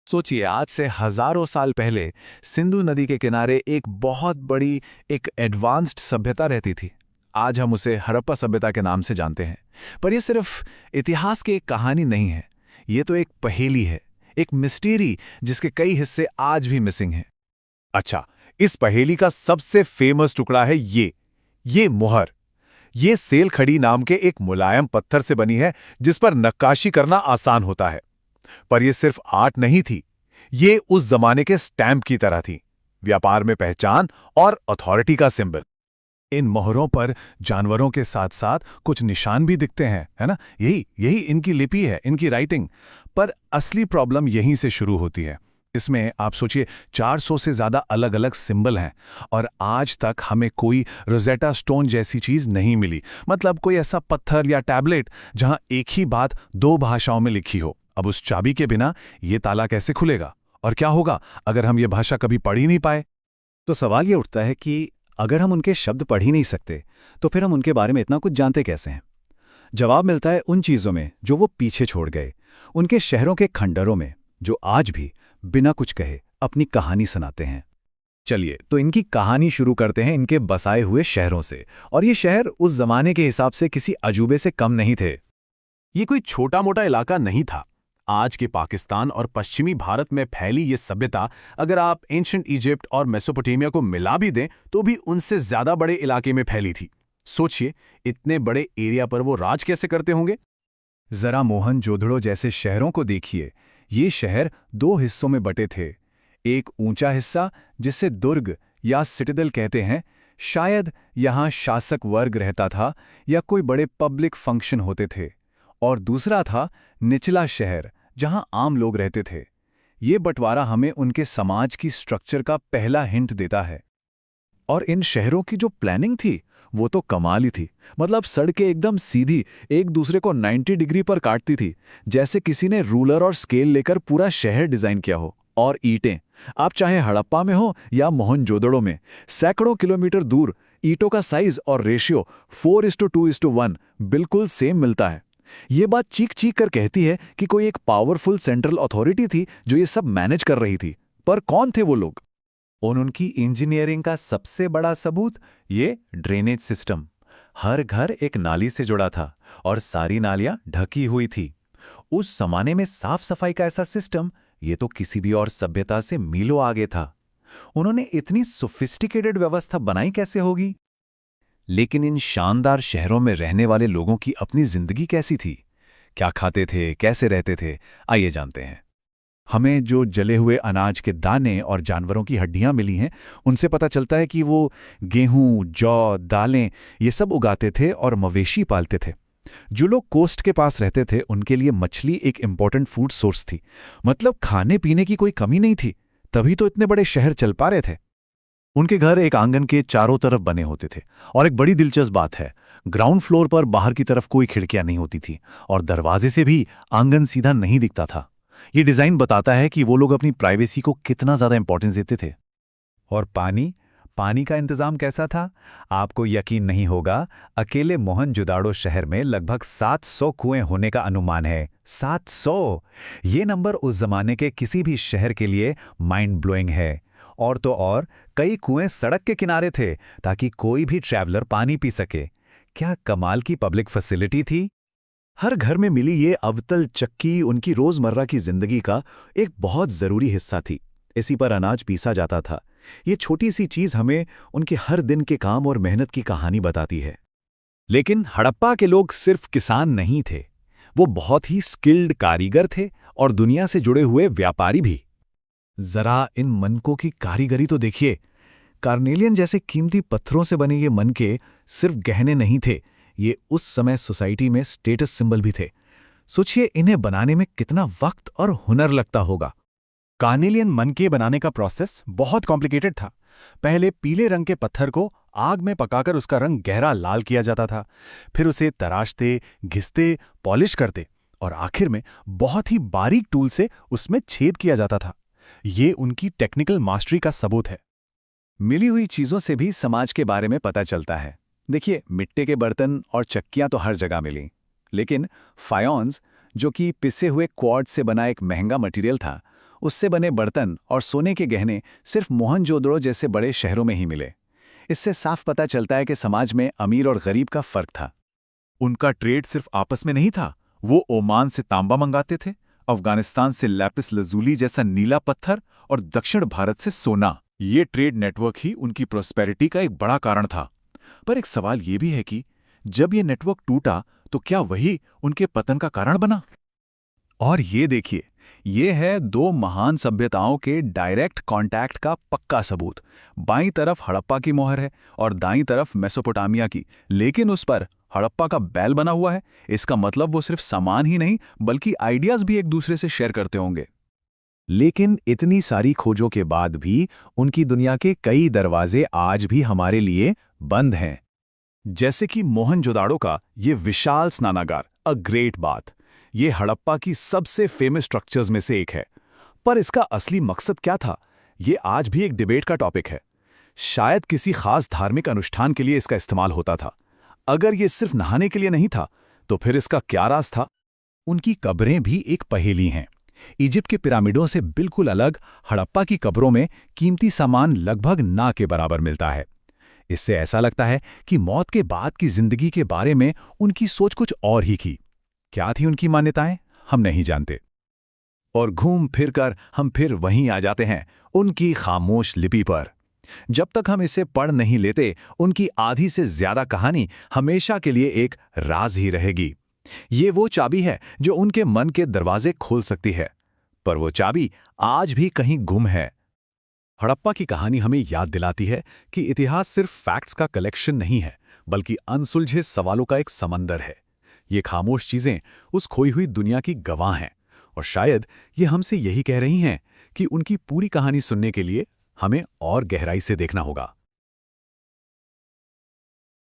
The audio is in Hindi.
सोचिए, आज से हजारों साल पहले सिंधु नदी के किनारे एक बहुत बड़ी, एक एडवांस्ड सभ्यता रहती थी। आज हम उसे हड़प्पा सभ्यता के नाम से जानते हैं। पर यह सिर्फ इतिहास की एक कहानी नहीं है। ये तो एक पहेली है, एक मिस्टीरी जिसके कई हिस्से आज भी मिसिंग हैं। अच्छा, इस पहेली का सबसे फेमस टुकड़ा है ये मुहर। ये सेलखड़ी नाम के एक मुलायम पत्थर से बनी है जिस पर नक्काशी करना आसान होता है। पर यह सिर्फ आर्ट नहीं थी, ये उस जमाने के स्टैंप की तरह थी, व्यापार में पहचान और अथॉरिटी का सिंबल। इन मोहरों पर जानवरों के साथ साथ कुछ निशान भी दिखते हैं, है ना? यही यही इनकी लिपि है, इनकी राइटिंग। पर असली प्रॉब्लम यहीं से शुरू होती है। इसमें आप सोचिए, 400 से ज्यादा अलग अलग सिंबल हैं और आज तक हमें कोई रोजेटा स्टोन जैसी चीज नहीं मिली। मतलब कोई ऐसा पत्थर या टैबलेट जहां एक ही बात दो भाषाओं में लिखी हो। अब उस चाबी के बिना ये ताला कैसे खुलेगा? और क्या होगा अगर हम ये भाषा कभी पढ़ ही नहीं पाए? तो सवाल ये उठता है कि अगर हम उनके शब्द पढ़ ही नहीं सकते तो फिर हम उनके बारे में इतना कुछ जानते कैसे हैं? जवाब मिलता है उन चीज़ों में जो वो पीछे छोड़ गए, उनके शहरों के खंडरों में, जो आज भी बिना कुछ कहे अपनी कहानी सुनाते हैं। चलिए, तो इनकी कहानी शुरू करते हैं इनके बसाए हुए शहरों से। और ये शहर उस जमाने के हिसाब से किसी अजूबे से कम नहीं थे। ये कोई छोटा मोटा इलाका नहीं था। आज के पाकिस्तान और पश्चिमी भारत में फैली ये सभ्यता, अगर आप एंशिएंट इजिप्ट और मेसोपोटामिया को मिला भी दें तो भी उनसे ज्यादा बड़े इलाके में फैली थी। सोचिए, इतने बड़े एरिया पर वो राज कैसे करते होंगे। जरा मोहनजोदड़ो जैसे शहरों को देखिए। ये शहर दो हिस्सों में बटे थे। एक ऊंचा हिस्सा जिसे दुर्ग या सिटाडेल कहते हैं, शायद यहाँ शासक वर्ग रहता था या कोई बड़े पब्लिक फंक्शन होते थे। और दूसरा था निचला शहर, जहां आम लोग रहते थे। ये बंटवारा हमें उनके समाज की स्ट्रक्चर का पहला हिंट देता है। और इन शहरों की जो प्लानिंग थी वो तो कमाल ही थी। मतलब सड़कें एकदम सीधी, एक दूसरे को 90 डिग्री पर काटती थी, जैसे किसी ने रूलर और स्केल लेकर पूरा शहर डिजाइन किया हो। और ईंटें, आप चाहे हड़प्पा में हो या मोहनजोदड़ो में, सैकड़ों किलोमीटर दूर ईंटों का साइज और रेशियो 4:2:1 बिल्कुल सेम मिलता है। ये बात चीख चीख कर कहती है कि कोई एक पावरफुल सेंट्रल अथॉरिटी थी जो ये सब मैनेज कर रही थी। पर कौन थे वो लोग? उनकी इंजीनियरिंग का सबसे बड़ा सबूत ये ड्रेनेज सिस्टम। हर घर एक नाली से जुड़ा था और सारी नालियां ढकी हुई थी। उस जमाने में साफ सफाई का ऐसा सिस्टम, ये तो किसी भी और सभ्यता से मीलों आगे था। उन्होंने इतनी सोफिस्टिकेटेड व्यवस्था बनाई कैसे होगी? लेकिन इन शानदार शहरों में रहने वाले लोगों की अपनी जिंदगी कैसी थी? क्या खाते थे, कैसे रहते थे? आइए जानते हैं। हमें जो जले हुए अनाज के दाने और जानवरों की हड्डियां मिली हैं, उनसे पता चलता है कि वो गेहूं, जौ, दालें ये सब उगाते थे और मवेशी पालते थे। जो लोग कोस्ट के पास रहते थे उनके लिए मछली एक इम्पॉर्टेंट फूड सोर्स थी। मतलब खाने पीने की कोई कमी नहीं थी, तभी तो इतने बड़े शहर चल पा रहे थे। उनके घर एक आंगन के चारों तरफ बने होते थे। और एक बड़ी दिलचस्प बात है, ग्राउंड फ्लोर पर बाहर की तरफ कोई खिड़कियां नहीं होती थी और दरवाजे से भी आंगन सीधा नहीं दिखता था। ये डिजाइन बताता है कि वो लोग अपनी प्राइवेसी को कितना ज्यादा इंपॉर्टेंस देते थे। और पानी का इंतजाम कैसा था? आपको यकीन नहीं होगा, अकेले मोहनजोदाड़ो शहर में लगभग 700 कुएं होने का अनुमान है। 700! ये नंबर उस जमाने के किसी भी शहर के लिए माइंड ब्लोइंग है। और तो और, कई कुएं सड़क के किनारे थे ताकि कोई भी ट्रैवलर पानी पी सके। क्या कमाल की पब्लिक फैसिलिटी थी! हर घर में मिली ये अवतल चक्की उनकी रोजमर्रा की जिंदगी का एक बहुत जरूरी हिस्सा थी। इसी पर अनाज पीसा जाता था। ये छोटी सी चीज हमें उनके हर दिन के काम और मेहनत की कहानी बताती है। लेकिन हड़प्पा के लोग सिर्फ किसान नहीं थे, वो बहुत ही स्किल्ड कारीगर थे और दुनिया से जुड़े हुए व्यापारी भी। जरा इन मनकों की कारीगरी तो देखिए। कार्नेलियन जैसे कीमती पत्थरों से बने ये मनके सिर्फ गहने नहीं थे, ये उस समय सोसाइटी में स्टेटस सिंबल भी थे। सोचिए, इन्हें बनाने में कितना वक्त और हुनर लगता होगा। कार्नेलियन मनके बनाने का प्रोसेस बहुत कॉम्प्लिकेटेड था। पहले पीले रंग के पत्थर को आग में पकाकर उसका रंग गहरा लाल किया जाता था। फिर उसे तराशते, घिसते, पॉलिश करते और आखिर में बहुत ही बारीक टूल से उसमें छेद किया जाता था। ये उनकी टेक्निकल मास्टरी का सबूत है। मिली हुई चीजों से भी समाज के बारे में पता चलता है। देखिए, मिट्टी के बर्तन और चक्कियां तो हर जगह मिली, लेकिन फायोन्स, जो कि पिसे हुए क्वार्ट्ज से बना एक महंगा मटेरियल था, उससे बने बर्तन और सोने के गहने सिर्फ मोहनजोदड़ो जैसे बड़े शहरों में ही मिले। इससे साफ पता चलता है कि समाज में अमीर और गरीब का फर्क था। उनका ट्रेड सिर्फ आपस में नहीं था, वो ओमान से तांबा मंगाते थे, अफगानिस्तान से लैपिस लजूली जैसा नीला पत्थर और दक्षिण भारत से सोना। ये ट्रेड नेटवर्क ही उनकी प्रॉस्पेरिटी का एक बड़ा कारण था। पर एक सवाल ये भी है कि जब ये नेटवर्क टूटा तो क्या वही उनके पतन का कारण बना? और ये देखिए, ये है दो महान सभ्यताओं के डायरेक्ट कांटेक्ट का पक्का सबूत। बाईं तरफ हड़प्पा की मोहर है और दाईं तरफ मेसोपोटामिया की, लेकिन उस पर हड़प्पा का बैल बना हुआ है। इसका मतलब वो सिर्फ सामान ही नहीं बल्कि आइडियाज भी एक दूसरे से शेयर करते होंगे। लेकिन इतनी सारी खोजों के बाद भी उनकी दुनिया के कई दरवाजे आज भी हमारे लिए बंद हैं। जैसे कि मोहनजोदाड़ो का ये विशाल स्नानागार, अ ग्रेट बाथ, ये हड़प्पा की सबसे फेमस स्ट्रक्चर्स में से एक है। पर इसका असली मकसद क्या था, ये आज भी एक डिबेट का टॉपिक है। शायद किसी खास धार्मिक अनुष्ठान के लिए इसका इस्तेमाल होता था। अगर ये सिर्फ नहाने के लिए नहीं था, तो फिर इसका क्या राज था? उनकी कब्रें भी एक पहेली हैं। इजिप्ट के पिरामिडों से बिल्कुल अलग हड़प्पा की कब्रों में कीमती सामान लगभग ना के बराबर मिलता है। इससे ऐसा लगता है कि मौत के बाद की जिंदगी के बारे में उनकी सोच कुछ और ही थी। क्या थी उनकी मान्यताएं, हम नहीं जानते। और घूम फिर कर हम फिर वहीं आ जाते हैं, उनकी खामोश लिपि पर। जब तक हम इसे पढ़ नहीं लेते, उनकी आधी से ज्यादा कहानी हमेशा के लिए एक राज ही रहेगी। ये वो चाबी है जो उनके मन के दरवाजे खोल सकती है, पर वो चाबी आज भी कहीं गुम है। हड़प्पा की कहानी हमें याद दिलाती है कि इतिहास सिर्फ फैक्ट्स का कलेक्शन नहीं है, बल्कि अनसुलझे सवालों का एक समंदर है। ये खामोश चीजें उस खोई हुई दुनिया की गवाह हैं, और शायद ये हमसे यही कह रही हैं कि उनकी पूरी कहानी सुनने के लिए हमें और गहराई से देखना होगा।